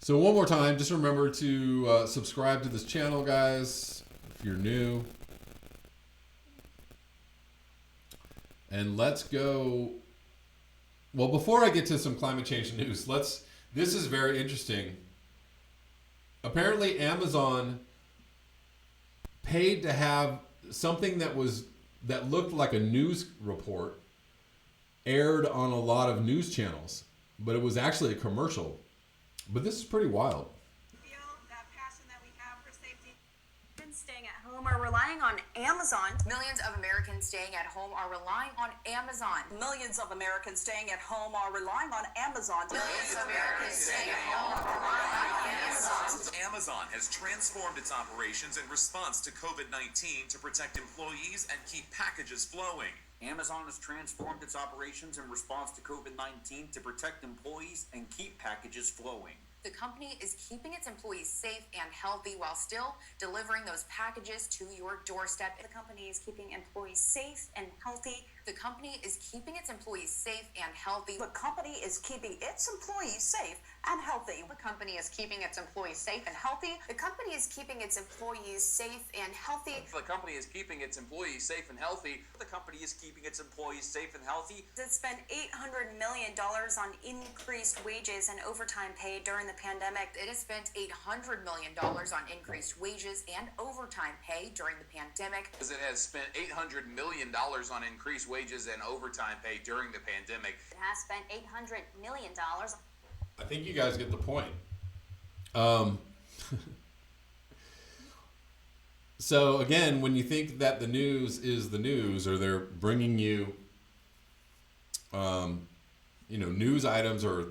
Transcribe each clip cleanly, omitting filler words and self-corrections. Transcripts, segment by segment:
So one more time, just remember to subscribe to this channel, guys, if you're new. And let's go. Well, before I get to some climate change news, this is very interesting. Apparently Amazon paid to have something that looked like a news report aired on a lot of news channels, but it was actually a commercial. But this is pretty wild. Feel that passion that we have for safety. Staying at home are relying on Amazon. Millions of Americans staying at home are relying on Amazon. Millions of Americans staying at home are relying on Amazon. Millions of Americans staying at home are relying on Amazon. Amazon has transformed its operations in response to COVID-19 to protect employees and keep packages flowing. Amazon has transformed its operations in response to COVID-19 to protect employees and keep packages flowing. The company is keeping its employees safe and healthy while still delivering those packages to your doorstep. The company is keeping employees safe and healthy. The company is keeping its employees safe and healthy. The company is keeping its employees safe and healthy. The company is keeping its employees safe and healthy. The company is keeping its employees safe and healthy. The company is keeping its employees safe and healthy. The company is keeping its employees safe and healthy. It spent $800 million on increased wages and overtime pay during the pandemic. It has spent $800 million on increased wages and overtime pay during the pandemic. It has spent $800 million on increased wages and overtime pay during the pandemic. It has spent $800 million. I think you guys get the point. So again, when you think that the news is the news, or they're bringing you, news items or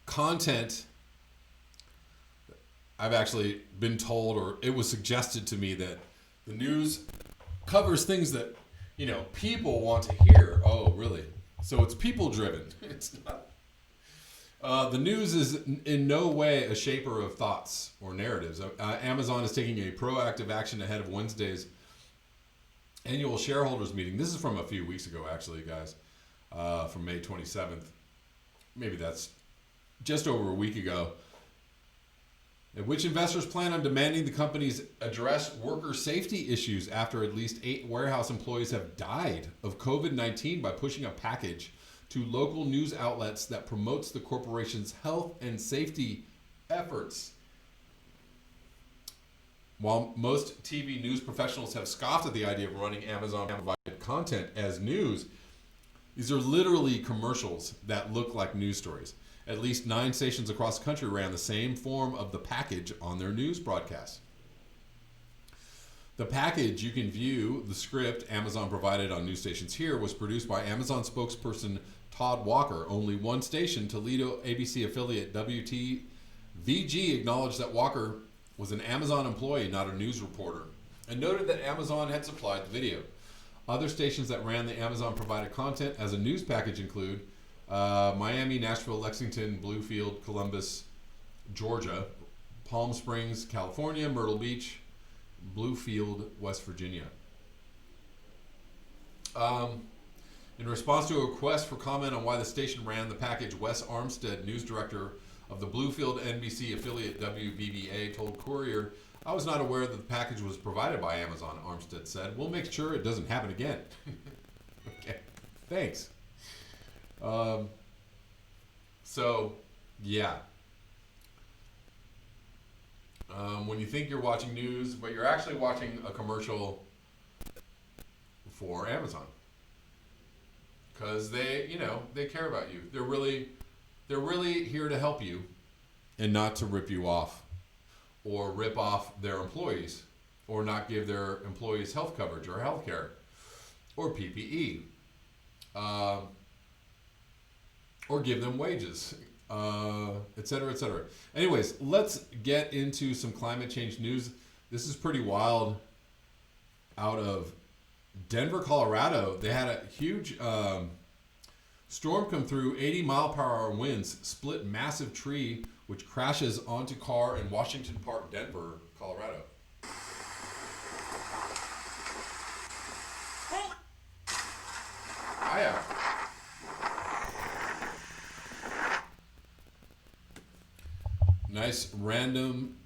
content, I've actually been told, or it was suggested to me, that the news covers things that, people want to hear. Oh, really? So it's people driven. It's not. The news is in no way a shaper of thoughts or narratives. Amazon is taking a proactive action ahead of Wednesday's annual shareholders meeting. This is from a few weeks ago, actually, guys, from May 27th. Maybe that's just over a week ago. In which investors plan on demanding the companies address worker safety issues after at least 8 warehouse employees have died of COVID-19 by pushing a package to local news outlets that promotes the corporation's health and safety efforts. While most TV news professionals have scoffed at the idea of running Amazon-provided content as news, these are literally commercials that look like news stories. At least 9 stations across the country ran the same form of the package on their news broadcasts. The package, you can view the script Amazon provided on news stations here, was produced by Amazon spokesperson Todd Walker. Only one station, Toledo ABC affiliate WTVG, acknowledged that Walker was an Amazon employee, not a news reporter, and noted that Amazon had supplied the video. Other stations that ran the Amazon provided content as a news package include Miami, Nashville, Lexington, Bluefield, Columbus, Georgia, Palm Springs, California, Myrtle Beach, Bluefield, West Virginia. In response to a request for comment on why the station ran the package, Wes Armstead, news director of the Bluefield NBC affiliate WBBA, told Courier, "I was not aware that the package was provided by Amazon," Armstead said. "We'll make sure it doesn't happen again." Okay, thanks. When you think you're watching news, but you're actually watching a commercial for Amazon, because they care about you. They're really here to help you, and not to rip you off, or rip off their employees, or not give their employees health coverage or health care, or PPE. Or give them wages, et cetera, et cetera. Anyways, let's get into some climate change news. This is pretty wild. Out of Denver, Colorado, they had a huge storm come through. 80-mile-per-hour winds split massive tree, which crashes onto car in Washington Park, Denver, Colorado. Hiya. Nice random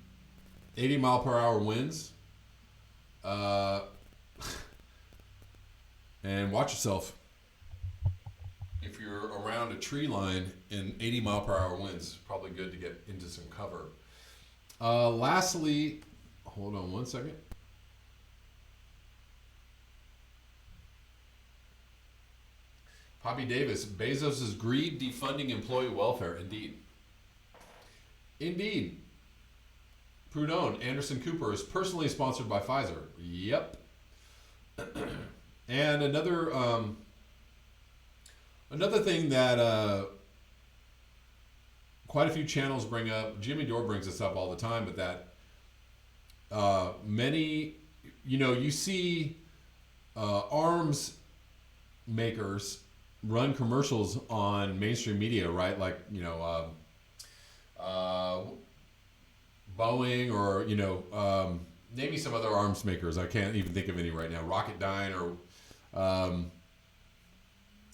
80 mile per hour winds. And watch yourself. If you're around a tree line in 80 mile per hour winds, probably good to get into some cover. Lastly, hold on one second. Poppy Davis, Bezos' greed defunding employee welfare. Indeed. Indeed. Prudhomme, Anderson Cooper is personally sponsored by Pfizer. Yep. And another thing that quite a few channels bring up, Jimmy Dore brings this up all the time, but that many, you see arms makers run commercials on mainstream media, right? Like, Boeing or, name me some other arms makers. I can't even think of any right now. Rocketdyne or,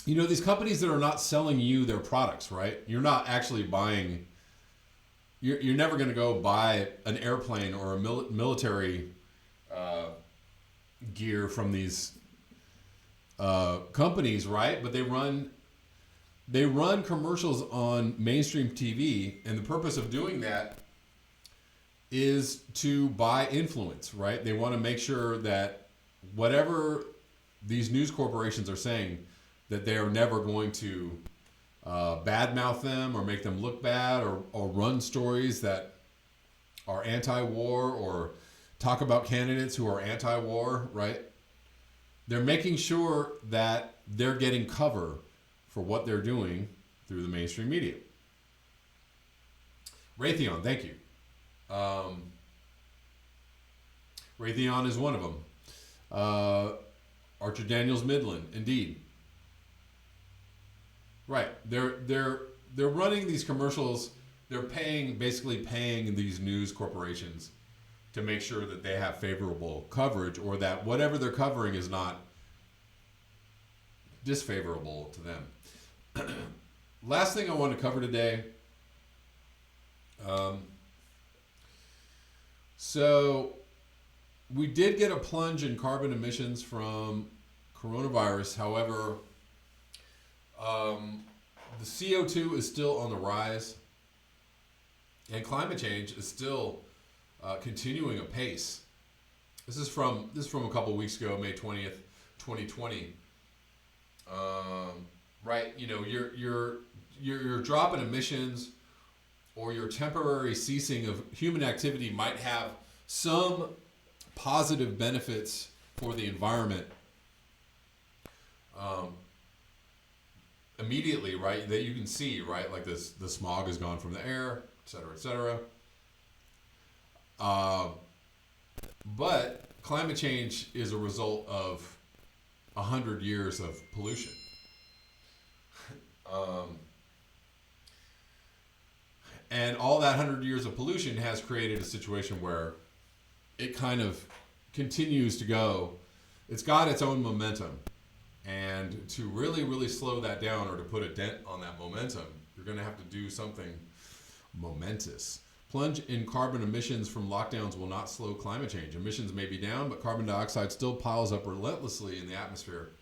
these companies that are not selling you their products, right? You're not actually buying, you're never going to go buy an airplane or a military gear from these companies, right? But they run commercials on mainstream TV, and the purpose of doing that is to buy influence, right? They want to make sure that whatever these news corporations are saying, that they are never going to badmouth them or make them look bad or run stories that are anti-war or talk about candidates who are anti-war, right? They're making sure that they're getting cover for what they're doing through the mainstream media. Raytheon, thank you. Raytheon is one of them. Archer Daniels Midland, indeed. Right. They're running these commercials. They're basically paying these news corporations to make sure that they have favorable coverage, or that whatever they're covering is not disfavorable to them. Last thing I want to cover today. So we did get a plunge in carbon emissions from coronavirus. However, the CO2 is still on the rise, and climate change is still continuing apace. This is from a couple weeks ago, May 20th, 2020. Right, your drop in emissions or your temporary ceasing of human activity might have some positive benefits for the environment immediately, right? That you can see, right? Like the smog is gone from the air, et cetera, et cetera. But climate change is a result of 100 years of pollution. And all that 100 years of pollution has created a situation where it kind of continues to go. It's got its own momentum. And to really, really slow that down, or to put a dent on that momentum, you're going to have to do something momentous. Plunge in carbon emissions from lockdowns will not slow climate change. Emissions may be down, but carbon dioxide still piles up relentlessly in the atmosphere.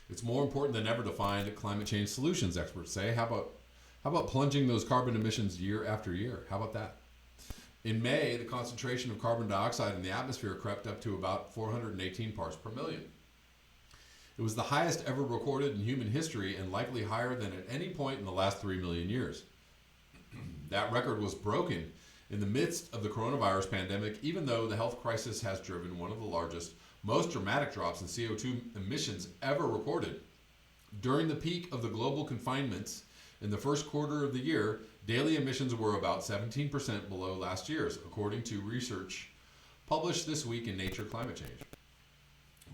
It's more important than ever to find climate change solutions, experts say. How about plunging those carbon emissions year after year? How about that? In May, the concentration of carbon dioxide in the atmosphere crept up to about 418 parts per million. It was the highest ever recorded in human history, and likely higher than at any point in the last 3 million years. That record was broken in the midst of the coronavirus pandemic, even though the health crisis has driven one of the largest, most dramatic drops in CO2 emissions ever recorded. During the peak of the global confinements in the first quarter of the year, daily emissions were about 17% below last year's, according to research published this week in Nature Climate Change.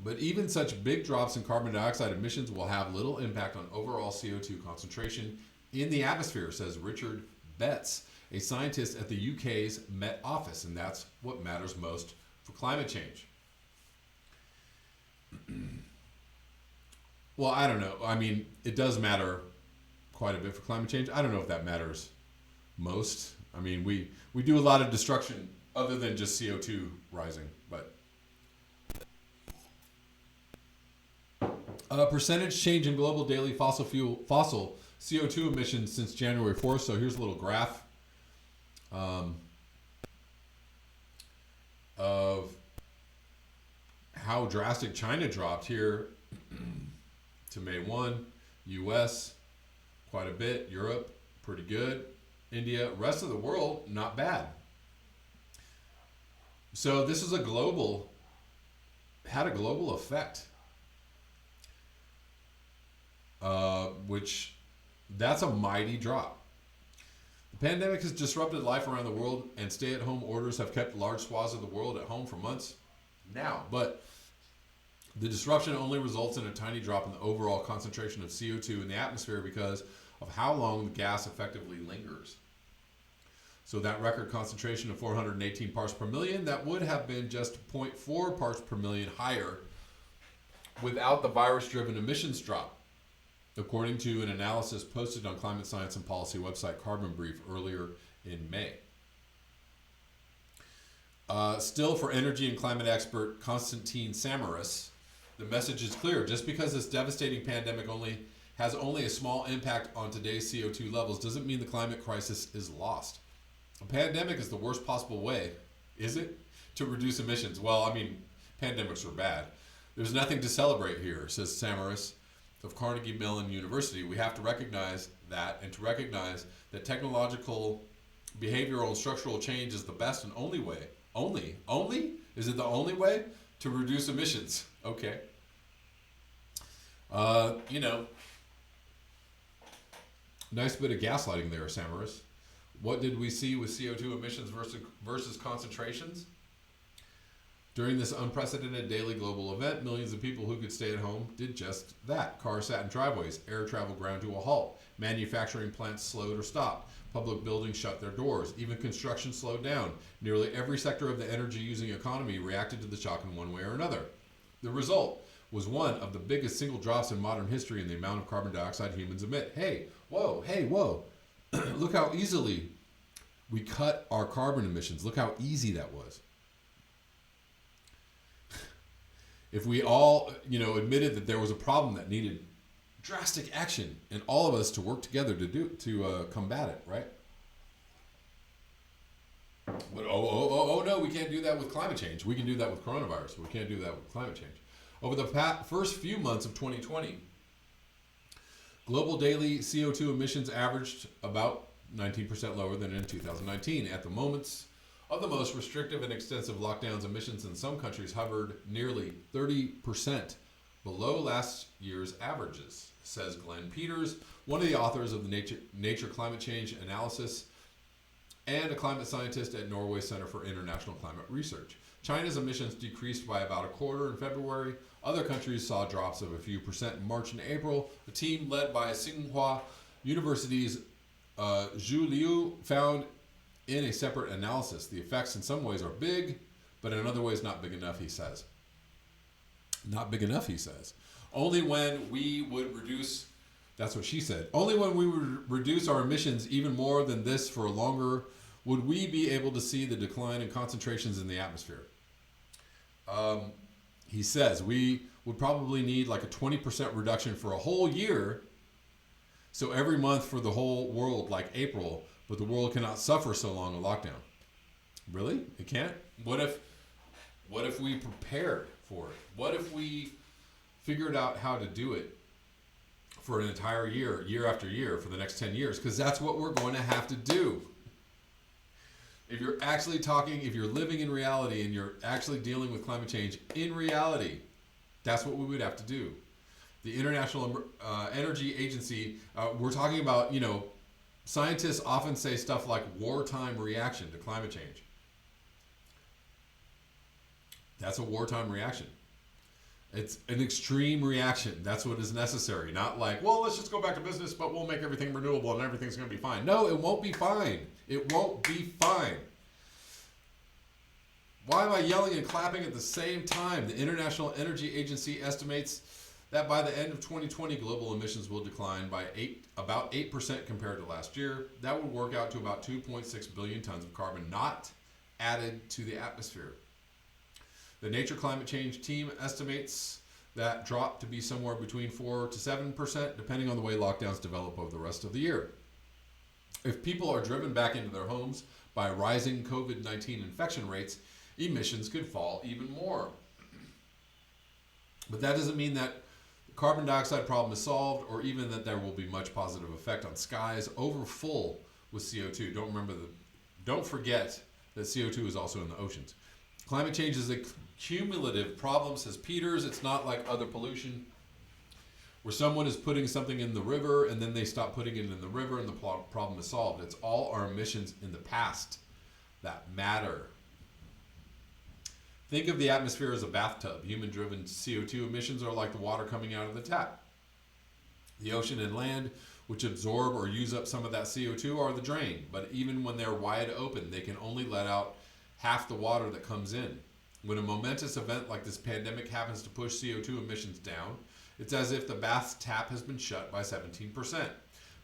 But even such big drops in carbon dioxide emissions will have little impact on overall CO2 concentration in the atmosphere, says Richard Betts, a scientist at the UK's Met Office, and that's what matters most for climate change. Well, I don't know. I mean, it does matter quite a bit for climate change. I don't know if that matters most. I mean, we do a lot of destruction other than just CO2 rising, but percentage change in global daily fossil CO2 emissions since January 4th. So here's a little graph of how drastic China dropped here to May 1, US, quite a bit, Europe, pretty good, India, rest of the world, not bad. So this is had a global effect, which that's a mighty drop. The pandemic has disrupted life around the world, and stay-at-home orders have kept large swaths of the world at home for months now. But the disruption only results in a tiny drop in the overall concentration of CO2 in the atmosphere because of how long the gas effectively lingers. So that record concentration of 418 parts per million, that would have been just 0.4 parts per million higher without the virus-driven emissions drop, according to an analysis posted on climate science and policy website Carbon Brief earlier in May. Still, for energy and climate expert Konstantin Samaras, the message is clear. Just because this devastating pandemic has only a small impact on today's CO2 levels doesn't mean the climate crisis is lost. A pandemic is the worst possible way, is it, to reduce emissions? Well, I mean, pandemics are bad. There's nothing to celebrate here, says Samaras of Carnegie Mellon University. We have to recognize that, and to recognize that technological, behavioral, and structural change is the best and only way. Only? Is it the only way to reduce emissions? Okay. Nice bit of gaslighting there, Samaras. What did we see with CO2 emissions versus concentrations? During this unprecedented daily global event, millions of people who could stay at home did just that. Cars sat in driveways, air travel ground to a halt, manufacturing plants slowed or stopped, public buildings shut their doors, even construction slowed down. Nearly every sector of the energy-using economy reacted to the shock in one way or another. The result was one of the biggest single drops in modern history in the amount of carbon dioxide humans emit. Hey, whoa. Look how easily we cut our carbon emissions. Look how easy that was. If we all, admitted that there was a problem that needed drastic action, and all of us to work together to combat it, right? But no, we can't do that with climate change. We can do that with coronavirus. We can't do that with climate change. Over the first few months of 2020, global daily CO2 emissions averaged about 19% lower than in 2019. At the moments of the most restrictive and extensive lockdowns, emissions in some countries hovered nearly 30% below last year's averages, says Glenn Peters, one of the authors of the Nature Climate Change Analysis and a climate scientist at Norway Center for International Climate Research. China's emissions decreased by about a quarter in February. Other countries saw drops of a few percent in March and April. A team led by Tsinghua University's Zhu Liu found in a separate analysis the effects in some ways are big, but in other ways not big enough, he says. Not big enough, he says. Only when we would reduce, that's what she said, only when we would reduce our emissions even more than this for longer would we be able to see the decline in concentrations in the atmosphere. He says we would probably need like a 20% reduction for a whole year. So every month for the whole world, like April, but the world cannot suffer so long a lockdown. Really? It can't? What if we prepared for it? What if we figured out how to do it for an entire year after year, for the next 10 years? Because that's what we're going to have to do. If you're actually if you're living in reality and you're actually dealing with climate change in reality, that's what we would have to do. The International Energy Agency, we're talking about, scientists often say stuff like wartime reaction to climate change. That's a wartime reaction. It's an extreme reaction. That's what is necessary. Not like, well, let's just go back to business, but we'll make everything renewable and everything's going to be fine. No, it won't be fine. It won't be fine. Why am I yelling and clapping at the same time? The International Energy Agency estimates that by the end of 2020, global emissions will decline by about 8% compared to last year. That would work out to about 2.6 billion tons of carbon not added to the atmosphere. The Nature Climate Change team estimates that drop to be somewhere between 4 to 7%, depending on the way lockdowns develop over the rest of the year. If people are driven back into their homes by rising COVID-19 infection rates, emissions could fall even more. But that doesn't mean that the carbon dioxide problem is solved, or even that there will be much positive effect on skies overfull with CO2. Don't forget that CO2 is also in the oceans. Climate change is a cumulative problem, says Peters. It's not like other pollution where someone is putting something in the river and then they stop putting it in the river and the problem is solved. It's all our emissions in the past that matter. Think of the atmosphere as a bathtub. Human-driven CO2 emissions are like the water coming out of the tap. The ocean and land, which absorb or use up some of that CO2, are the drain. But even when they're wide open, they can only let out half the water that comes in. When a momentous event like this pandemic happens to push CO2 emissions down, it's as if the bath's tap has been shut by 17%.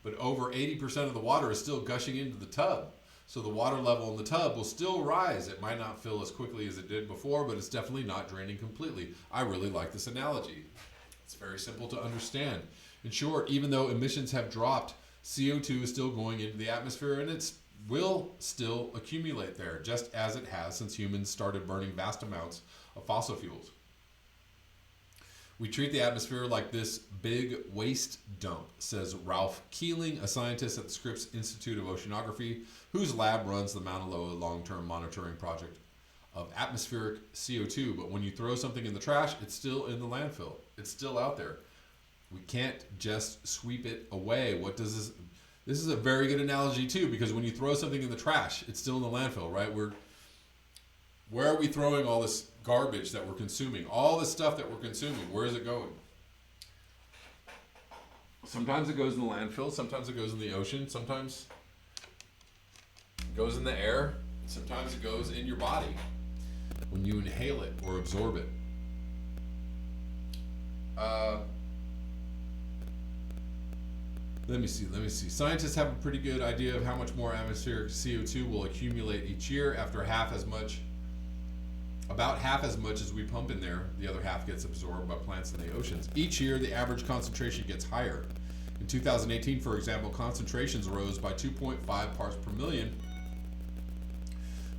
But over 80% of the water is still gushing into the tub. So the water level in the tub will still rise. It might not fill as quickly as it did before, but it's definitely not draining completely. I really like this analogy. It's very simple to understand. In short, even though emissions have dropped, CO2 is still going into the atmosphere, and it will still accumulate there, just as it has since humans started burning vast amounts of fossil fuels. We treat the atmosphere like this big waste dump, says Ralph Keeling, a scientist at the Scripps Institute of Oceanography, whose lab runs the Mauna Loa long-term monitoring project of atmospheric CO2. But when you throw something in the trash, it's still in the landfill. It's still out there. We can't just sweep it away. This is a very good analogy too, because when you throw something in the trash, it's still in the landfill, right? Where are we throwing all this garbage that we're consuming? All the stuff that we're consuming, where is it going? Sometimes it goes in the landfill, sometimes it goes in the ocean, sometimes it goes in the air, sometimes it goes in your body when you inhale it or absorb it. Let me see. Scientists have a pretty good idea of how much more atmospheric CO2 will accumulate each year. About half as much as we pump in there, the other half gets absorbed by plants in the oceans. Each year, the average concentration gets higher. In 2018, for example, concentrations rose by 2.5 parts per million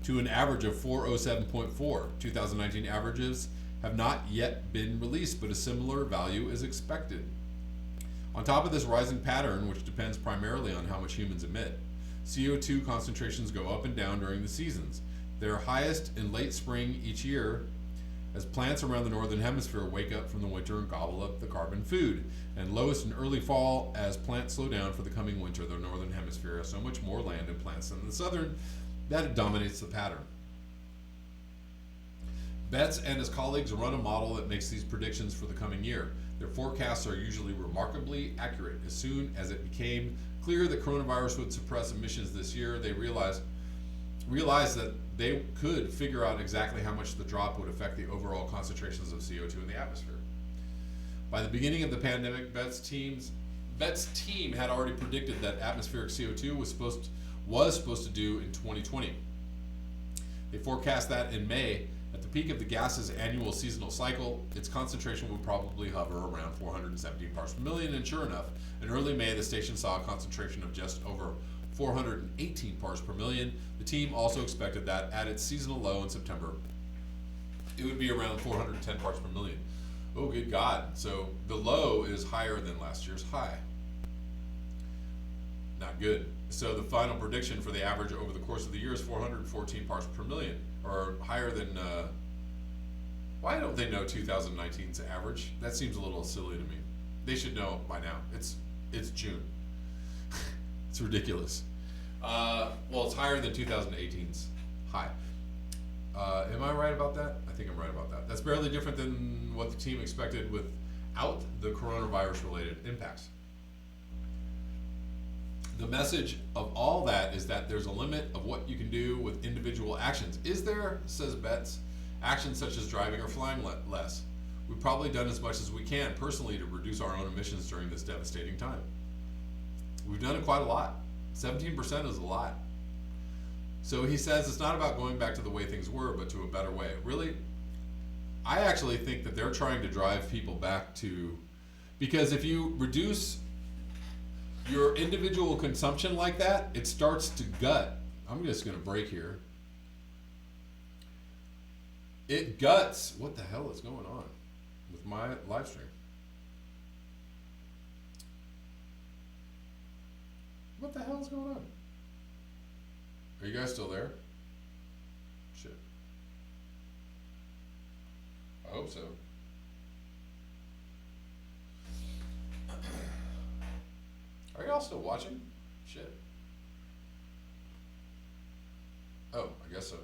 to an average of 407.4. 2019 averages have not yet been released, but a similar value is expected. On top of this rising pattern, which depends primarily on how much humans emit, CO2 concentrations go up and down during the seasons. They're highest in late spring each year as plants around the northern hemisphere wake up from the winter and gobble up the carbon food, and lowest in early fall as plants slow down for the coming winter. The northern hemisphere has so much more land and plants than the southern that it dominates the pattern. Betts and his colleagues run a model that makes these predictions for the coming year. Their forecasts are usually remarkably accurate. As soon as it became clear that coronavirus would suppress emissions this year, they realized that they could figure out exactly how much the drop would affect the overall concentrations of CO2 in the atmosphere. By the beginning of the pandemic, Betts' team had already predicted that atmospheric CO2 was supposed to do in 2020. They forecast that in May, at the peak of the gas's annual seasonal cycle, its concentration would probably hover around 417 parts per million, and sure enough, in early May, the station saw a concentration of just over 418 parts per million. The team also expected that at its seasonal low in September, it would be around 410 parts per million. Oh, good God. So the low is higher than last year's high. Not good. So the final prediction for the average over the course of the year is 414 parts per million, or higher than, why don't they know 2019's average? That seems a little silly to me. They should know by now. It's June. It's ridiculous. Well, it's higher than 2018's high. Am I right about that? I think I'm right about that. That's barely different than what the team expected without the coronavirus-related impacts. The message of all that is that there's a limit of what you can do with individual actions. Is there, says Betts, actions such as driving or flying less? we've probably done as much as we can personally to reduce our own emissions during this devastating time. We've done it quite a lot. 17% is a lot. So he says it's not about going back to the way things were, but to a better way. Really, I actually think that they're trying to drive people back to, because if you reduce your individual consumption like that, it starts to gut. I'm just going to break here. It guts. What the hell is going on with my live stream? What the hell is going on? Are you guys still there? Shit. I hope so. Are y'all still watching? Shit. Oh, I guess so.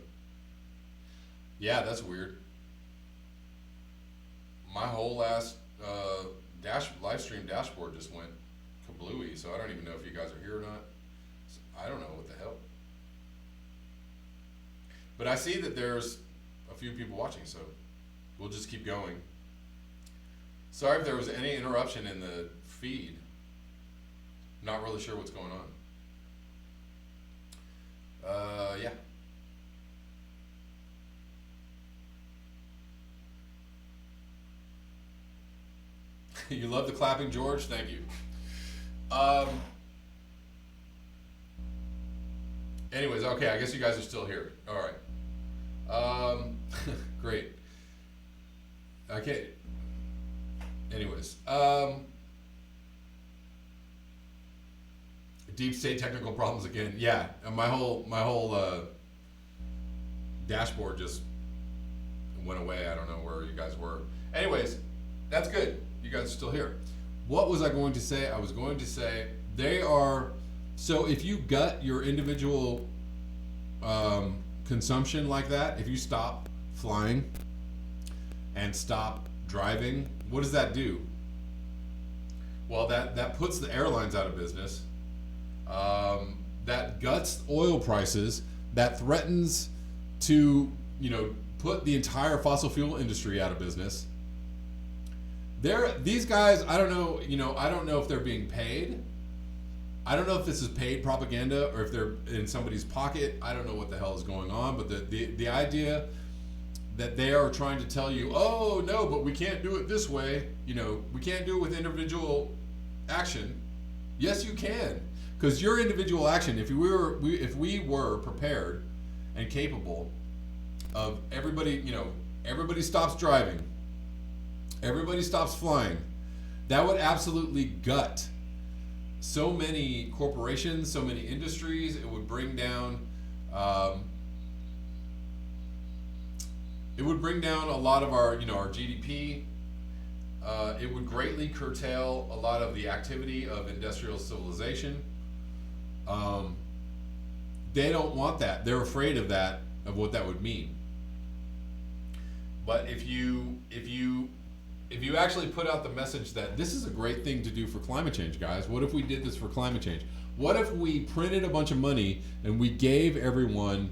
Yeah, that's weird. My whole last live stream dashboard just went kablooey, so I don't even know if you guys are here or not. So I don't know what the hell. But I see that there's a few people watching, so we'll just keep going. Sorry if there was any interruption in the feed. Not really sure what's going on. Yeah. You love the clapping, George? Thank you. Anyways, okay, I guess you guys are still here. All right. Great. Okay. Anyways, deep state technical problems again. Yeah, my whole dashboard just went away. I don't know where you guys were. Anyways, that's good. You guys are still here. What was I going to say? I was going to say they are. So if you gut your individual consumption like that, if you stop flying and stop driving, what does that do? Well, that puts the airlines out of business. That guts oil prices. That threatens to, put the entire fossil fuel industry out of business. These guys, I don't know, I don't know if they're being paid. I don't know if this is paid propaganda or if they're in somebody's pocket. I don't know what the hell is going on, but the idea that they are trying to tell you, oh no, but we can't do it this way. We can't do it with individual action. Yes, you can, because your individual action, if we were prepared and capable of everybody stops driving, everybody stops flying, that would absolutely gut so many corporations, so many industries. It would bring down a lot of our GDP. It would greatly curtail a lot of the activity of industrial civilization. They don't want that. They're afraid of that, of what that would mean. But if you actually put out the message that this is a great thing to do for climate change, guys. What if we did this for climate change? What if we printed a bunch of money and we gave everyone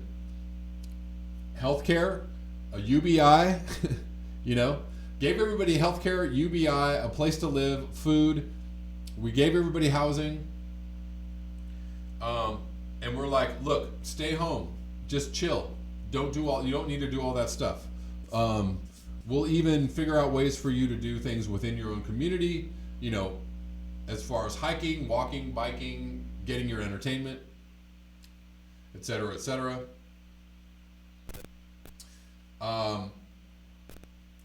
healthcare, a UBI, gave everybody healthcare, UBI, a place to live, food. We gave everybody housing. And we're like, look, stay home, just chill. You don't need to do all that stuff. We'll even figure out ways for you to do things within your own community, as far as hiking, walking, biking, getting your entertainment, et cetera, et cetera.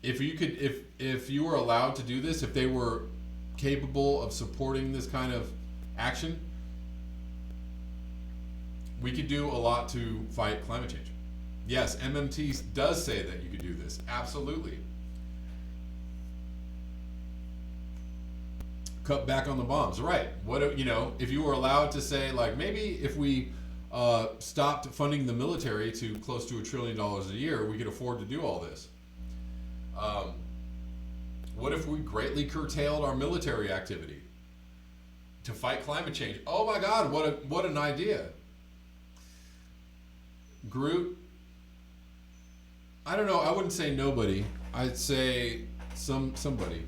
If you were allowed to do this, if they were capable of supporting this kind of action, we could do a lot to fight climate change. Yes, MMT does say that you could do this. Absolutely. Cut back on the bombs. Right. What if you were allowed to say, like, maybe if we stopped funding the military to close to $1 trillion a year, we could afford to do all this. What if we greatly curtailed our military activity to fight climate change? Oh my God, what an idea. Groot, I don't know, I wouldn't say nobody. I'd say somebody.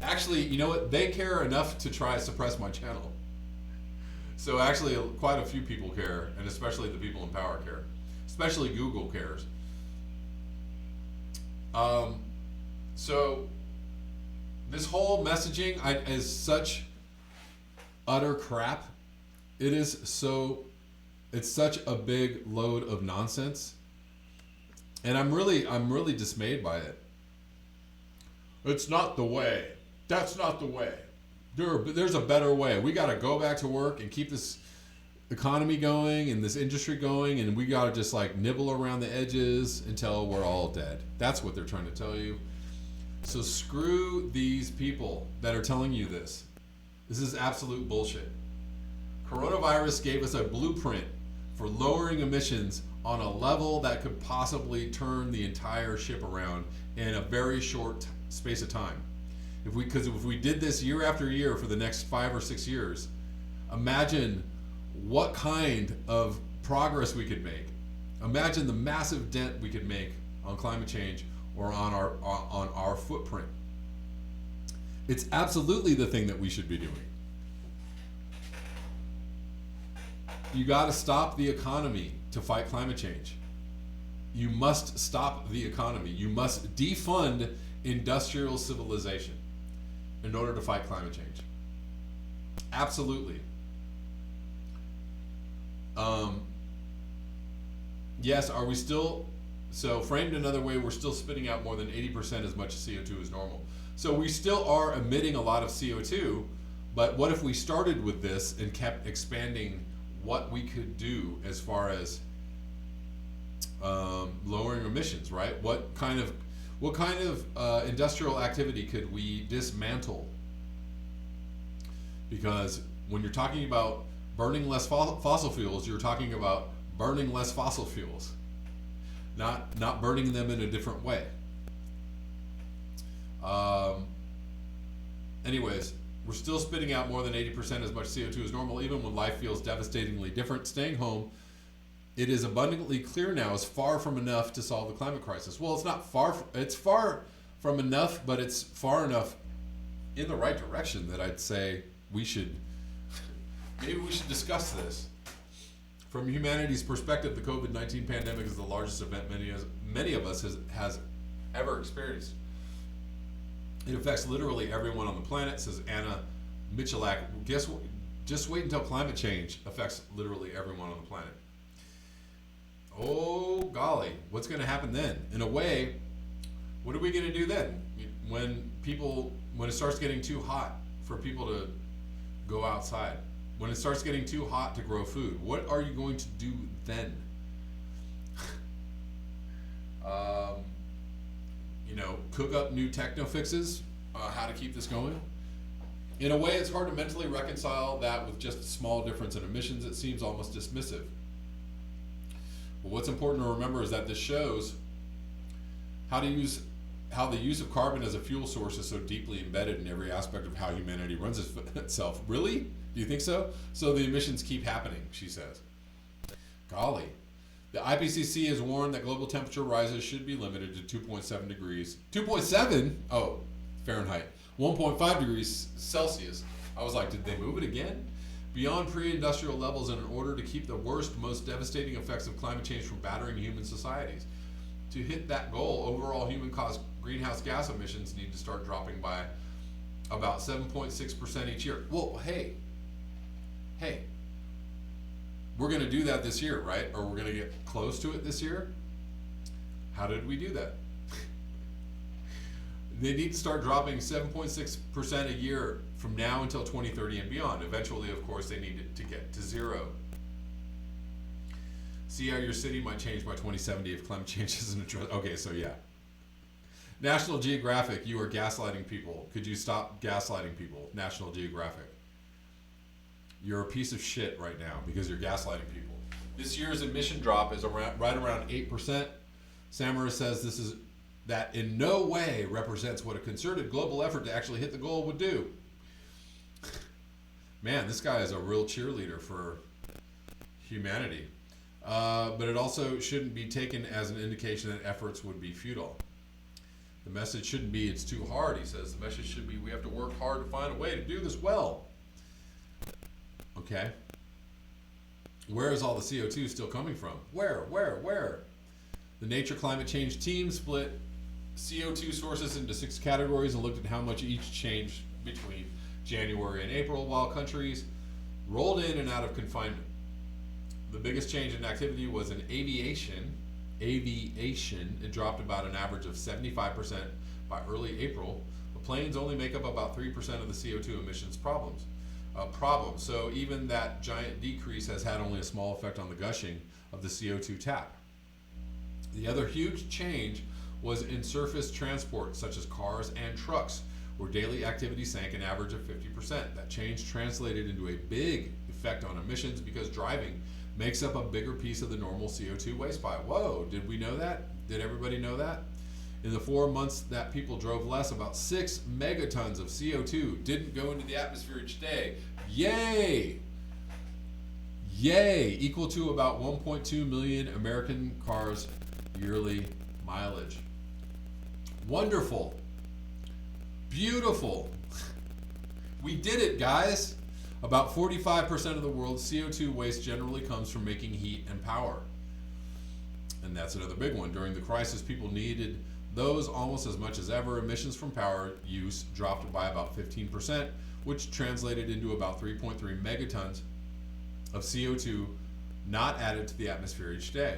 Actually, you know what? They care enough to try to suppress my channel. So actually, quite a few people care, and especially the people in power care. Especially Google cares. So this whole messaging is such utter crap. It's such a big load of nonsense, and I'm really dismayed by it. It's not the way. That's not the way. There's a better way. We got to go back to work and keep this economy going and this industry going, and we got to just like nibble around the edges until we're all dead. That's what they're trying to tell you. So screw these people that are telling you this. This is absolute bullshit. Coronavirus gave us a blueprint for lowering emissions on a level that could possibly turn the entire ship around in a very short space of time. Because if we did this year after year for the next 5 or 6 years, imagine what kind of progress we could make. Imagine the massive dent we could make on climate change or on our footprint. It's absolutely the thing that we should be doing. You got to stop the economy to fight climate change. You must stop the economy. You must defund industrial civilization in order to fight climate change. Absolutely. Yes, are we still, so framed another way, we're still spitting out more than 80% as much CO2 as normal. So we still are emitting a lot of CO2, but what if we started with this and kept expanding what we could do as far as lowering emissions, right? What kind of industrial activity could we dismantle? Because when you're talking about burning less fossil fuels, you're talking about burning less fossil fuels, not burning them in a different way. Anyways, we're still spitting out more than 80% as much CO2 as normal, even when life feels devastatingly different. Staying home, it is abundantly clear now, is far from enough to solve the climate crisis. Well, it's not far. It's far from enough, but it's far enough in the right direction that I'd say we should. Maybe we should discuss this. From humanity's perspective, the COVID-19 pandemic is the largest event many of us has ever experienced. It affects literally everyone on the planet, says Anna Michalak. Guess what? Just wait until climate change affects literally everyone on the planet. Oh, golly, what's going to happen then? In a way, what are we going to do then? When it starts getting too hot for people to go outside, when it starts getting too hot to grow food, what are you going to do then? Cook up new techno fixes, how to keep this going. In a way, it's hard to mentally reconcile that with just a small difference in emissions. It seems almost dismissive. But what's important to remember is that this shows how the use of carbon as a fuel source is so deeply embedded in every aspect of how humanity runs itself. Really? Do you think so? So the emissions keep happening, she says. Golly. The IPCC has warned that global temperature rises should be limited to 2.7 degrees. 2.7? Oh, Fahrenheit. 1.5 degrees Celsius. I was like, did they move it again? Beyond pre-industrial levels in order to keep the worst, most devastating effects of climate change from battering human societies. To hit that goal, overall human-caused greenhouse gas emissions need to start dropping by about 7.6% each year. Well, hey, we're going to do that this year, right? Or we're going to get close to it this year? How did we do that? They need to start dropping 7.6% a year from now until 2030 and beyond. Eventually, of course, they need to get to zero. See how your city might change by 2070 if climate change isn't addressed. Okay, so yeah. National Geographic, you are gaslighting people. Could you stop gaslighting people? National Geographic. You're a piece of shit right now because you're gaslighting people. This year's emission drop is right around 8%. Samara says that in no way represents what a concerted global effort to actually hit the goal would do. Man, this guy is a real cheerleader for humanity. But it also shouldn't be taken as an indication that efforts would be futile. The message shouldn't be it's too hard. He says the message should be we have to work hard to find a way to do this well. Okay? Where is all the CO2 still coming from? Where? The Nature Climate Change team split CO2 sources into 6 categories and looked at how much each changed between January and April while countries rolled in and out of confinement. The biggest change in activity was in aviation. It dropped about an average of 75% by early April. The planes only make up about 3% of the CO2 emissions problem. So even that giant decrease has had only a small effect on the gushing of the CO2 tap. The other huge change was in surface transport, such as cars and trucks, where daily activity sank an average of 50%. That change translated into a big effect on emissions because driving makes up a bigger piece of the normal CO2 waste pile. Whoa, did we know that? Did everybody know that? In the 4 months that people drove less, about 6 megatons of CO2 didn't go into the atmosphere each day. Yay! Yay! Equal to about 1.2 million American cars' yearly mileage. Wonderful. Beautiful. We did it, guys. About 45% of the world's CO2 waste generally comes from making heat and power. And that's another big one. During the crisis, people needed those almost as much as ever. Emissions from power use dropped by about 15%, which translated into about 3.3 megatons of CO2 not added to the atmosphere each day.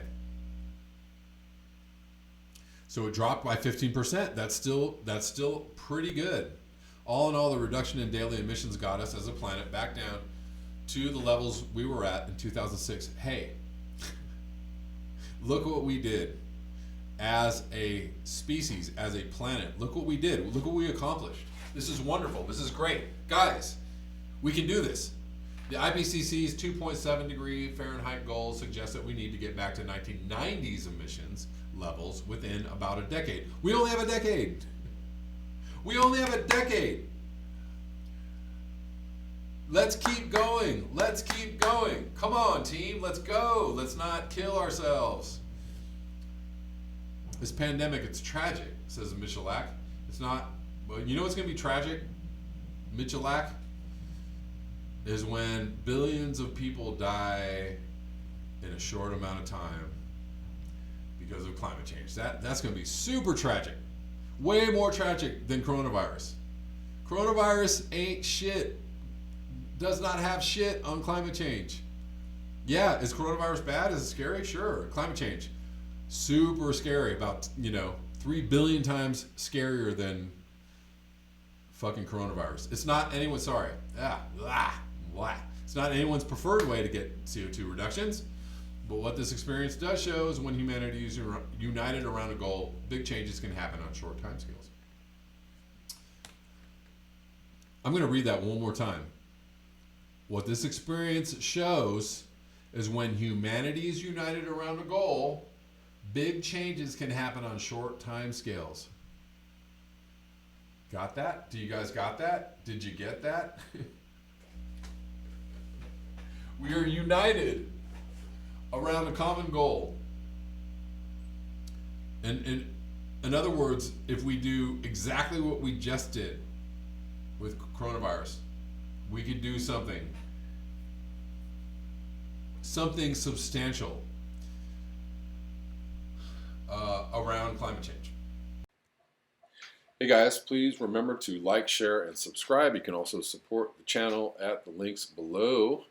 So it dropped by 15%. That's still pretty good. All in all, the reduction in daily emissions got us as a planet back down to the levels we were at in 2006. Hey, look what we did as a species, as a planet. Look what we did. Look what we accomplished. This is wonderful. This is great. Guys, we can do this. The IPCC's 2.7 degree Fahrenheit goal suggests that we need to get back to 1990s emissions levels within about a decade. We only have a decade. We only have a decade. Let's keep going. Let's keep going. Come on, team. Let's go. Let's not kill ourselves. This pandemic, it's tragic, says Michalak. It's not, but you know what's going to be tragic, Michalak? Is when billions of people die in a short amount of time because of climate change. That's going to be super tragic. Way more tragic than coronavirus. Coronavirus ain't shit. Does not have shit on climate change. Yeah, is coronavirus bad? Is it scary? Sure. Climate change. Super scary. About, 3 billion times scarier than fucking coronavirus. It's not anyone's, sorry. It's not anyone's preferred way to get CO2 reductions. But what this experience does show is when humanity is united around a goal, big changes can happen on short time scales. I'm going to read that one more time. What this experience shows is when humanity is united around a goal, big changes can happen on short time scales. Got that? Do you guys got that? Did you get that? We are united around a common goal. And in other words, if we do exactly what we just did with coronavirus, we could do something substantial around climate change. Hey guys, please remember to like, share, and subscribe. You can also support the channel at the links below.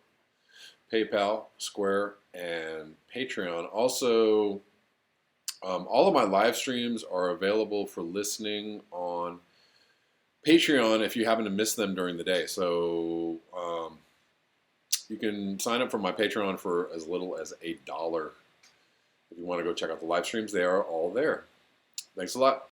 PayPal, Square, and Patreon. Also, all of my live streams are available for listening on Patreon if you happen to miss them during the day. So you can sign up for my Patreon for as little as $1. If you want to go check out the live streams, they are all there. Thanks a lot.